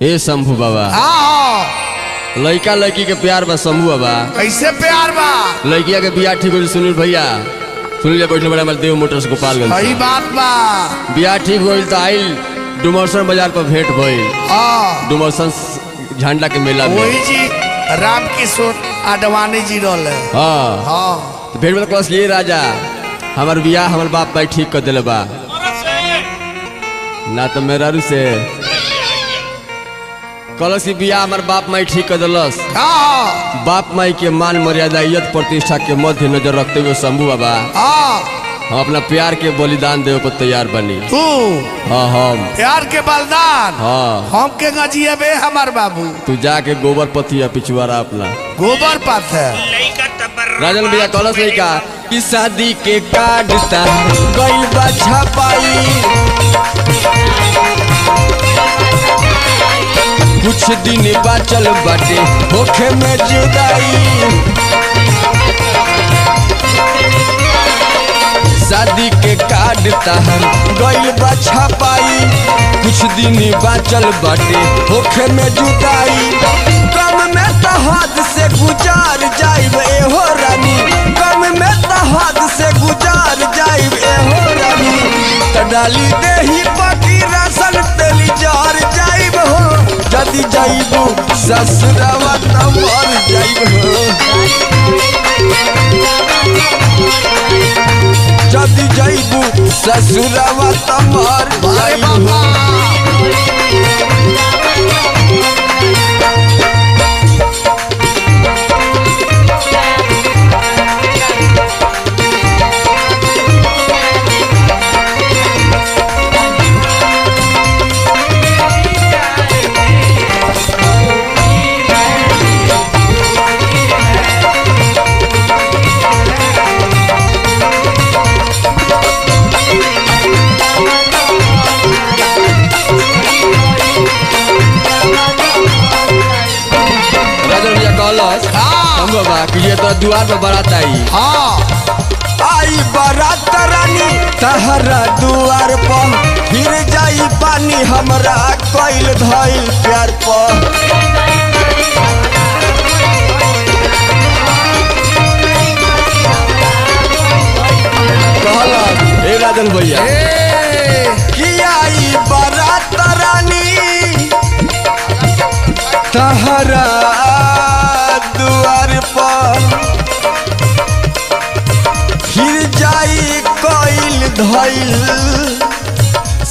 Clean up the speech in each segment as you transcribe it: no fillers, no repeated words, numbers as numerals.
ए शंभू बाबा लड़का लड़की के प्यार बा शंभू बाबा। कैसे प्यार बा? लड़किया के बियाह ठीक हो सुनील भैया, सुनील बैठने बड़ा हमारे देव मोटर्स गोपालगंज। सही बात बा। बियाह ठीक हो तो आइल डुमरसन बाजार पर भेंट भइल। डुमरसन झंडा के मेला में वही जी राम किशोर आडवाणी जी रोल। हाँ तो भेंट में क्लास ये राजा हमार बियाह हमार बाप भाई ठीक कर दिले बा ना तो मेरा रू से कलश की बियाह हमार बाप माई ठीक कर दिलस। बाप माई के मान मर्यादा इज्जत प्रतिष्ठा के मध्य नजर रखते हुए शंभू बाबा हम अपना प्यार के बलिदान देवे को तैयार बनी। तू हम प्यार के बलिदान हम के गजिया बे हमार बाबू। तू जाके गोबर पथी है पिछुआरा अपना गोबर पाथ है राजन भैया कलश लड़का की शादी के कार्ड गई बा छपाई कुछ दिन बाचल बाटे होखे में जुदाई शादी के कार्ड तहर गइल बा छपाई कुछ दिन बाचल बाटे होखे में जुदाई कम में तो हद से गुजार जाइब एहो रानी कम में तो हद से गुजार जाइब एहो रानी त डाली देही पकी रसन तेली जार जाइब हो जदी जाइबू ससुरावा त मर जाइब हो जदी जाइबू ससुरावा त मर जाइब हो। बाबा कि ये तो द्वार पर बारात आई आई बारात रानी तहरा द्वार पर फिर जाई पानी हमरा कोइल धइल प्यार पर कहला ए राजन भैया कि आई बारात रानी तहरा द्वार पर फिर जाई कोइल धइल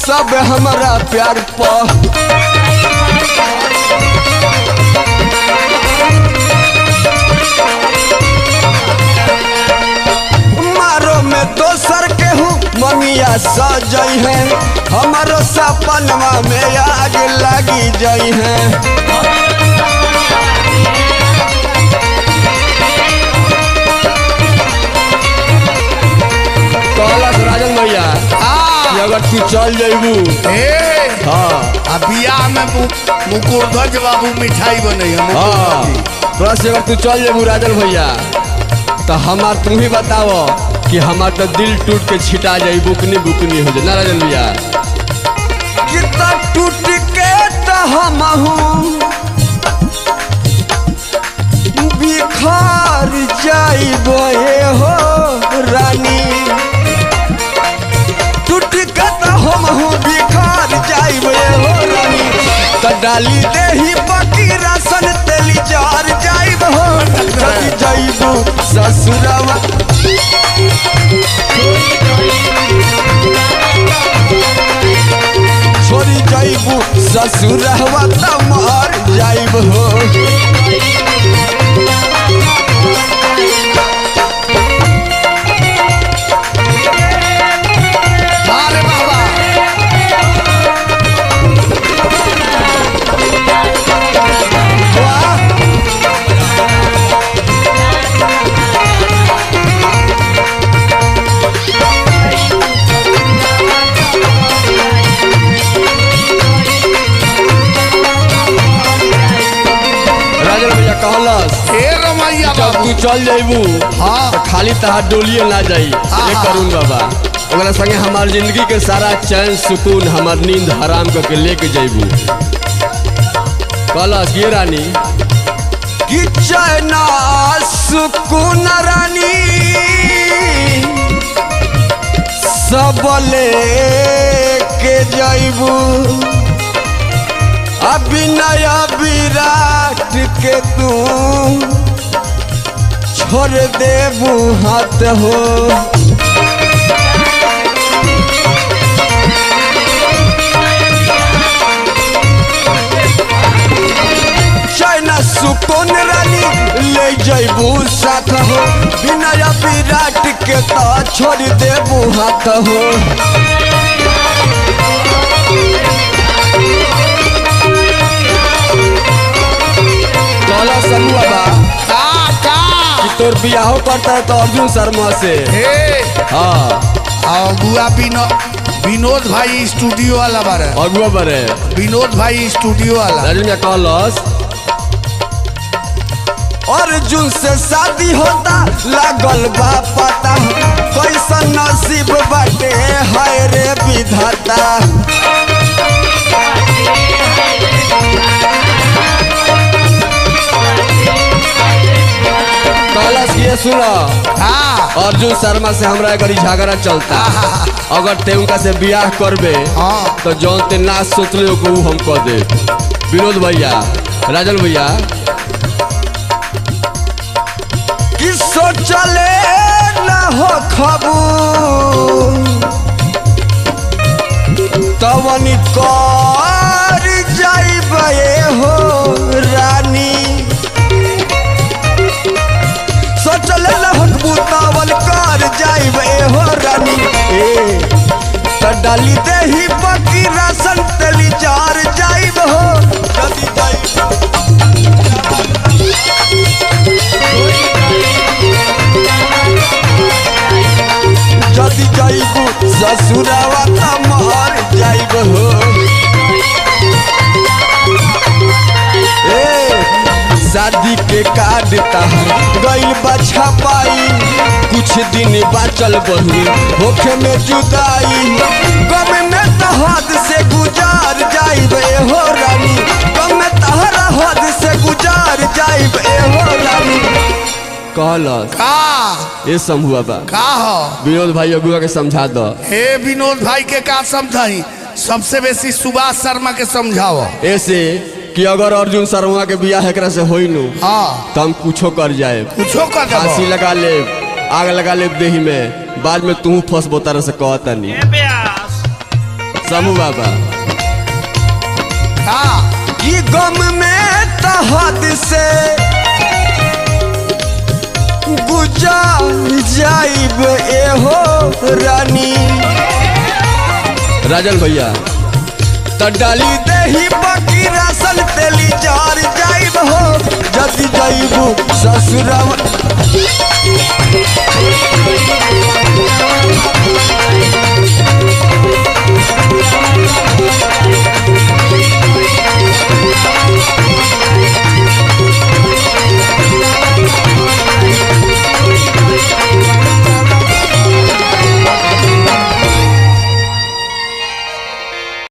सब हमारा प्यार पर मारो में दोसर के हूँ ममिया सजई है हमारो सपनवा में आग लगी जई है। राजन भैया अगर तू चल जाइबू बियाह में मुकुरध्वज बाबू मिठाई बने अगर तू चल जाइबू राजन भैया तो हमार तुम ही बताओ कि हमार तो दिल टूट के छिटा जाई बुकनी बुकनी हो जाए ना राजन भैया कितना टूट के तो हम बिखार जाइबो हो रानी हम हूँ बिखार जाइब हो रानी तो डाली देही पकी रसन तेली जार जाइब हो जदी जाइबू ससुरावा छोड़ी जाइबू ससुरावा त मर जाइब हो। जब तू चल जाइबू हाँ तो खाली तहार डोलिए ना जाई ये करुण बाबा ओकरा संगे हमार जिंदगी के सारा चैन सुकून हमार नींद हराम करके लेके जाइबू कलश ये रानी कि चैन सुकून रानी सब लेके जाइबू अभिनय विराट के तू छोड़ देबू हाथ हो चाइना सुकून रानी ले जाइबू साथ हो विनय विराट के तो छोड़ देबू हाथ हो कि तोर बियाह करता है तो अर्जुन शर्मा से हाँ बुआ विनोद भाई स्टूडियो वाला बारे अगुआ बारे विनोद भाई स्टूडियो वाला राजन कलश अर्जुन से शादी होता लागल बा पता कैसा नसीब बाटे हाय रे विधाता कलश ये सुनो अर्जुन शर्मा से हमरा अगर झगड़ा चलता अगर ते उनका से बियाह करबे तो जौन ते ना सोचले को हम कह दे विनोद भैया राजन भैया कि सोचले ना हो खबू तवनी कर जाइबे हो रानी सोचले ना हो तवन कर जाइबे हो रानी तो डाली दे ही बाकी राशन तेली जार जाइब हो जदी जाइबू ससुरावा त मर जाइब हो शादी के कार्ड तहर गइल बा छपाई कुछ दिन बाचल बहु होखे में जुदाई गम में तो हद से गुजार जाइबे हो रानी गम में तहरा हद से गुजार जाइबे हो रानी कहलस का ये समझुआ बा का हो विनोद भाई अगुआ के समझा दो हे विनोद भाई के का समझाई सबसे बेसी सुभाष शर्मा के समझाओ ऐसे कि अगर अर्जुन शर्मा के बियाह एकरा से होई नु तो हम कुछो कर जाए कुछो कर देबो फांसी लगा ले आग लगा ले देही में बाद में तू फंसबो तरह से कहता नहीं समू बाबा कि गम में तो हद से गुजार जाइब एहो रानी राजन भैया तो डाली देही बाकी राशन तेली जार जाइब हो जदी जाइबू ससुरावा